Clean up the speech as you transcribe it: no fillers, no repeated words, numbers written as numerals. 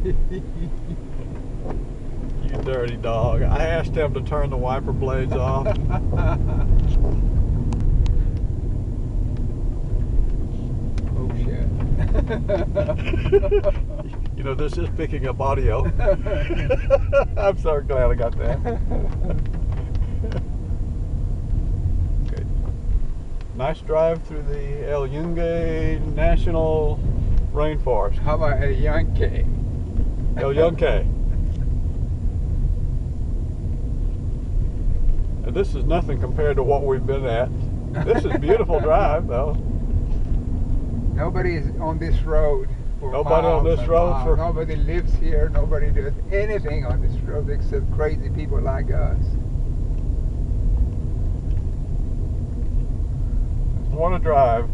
You dirty dog. I asked him to turn the wiper blades off. Oh shit. You know, this is picking up audio. I'm so glad I got that. Okay. Nice drive through the El Yunque National Rainforest. How about a Yankee? El Yunque. And this is nothing compared to what we've been at. This is a beautiful drive, though. Nobody is on this road for Nobody on miles this and road miles. for- Nobody lives here. Nobody does anything on this road except crazy people like us. What a drive.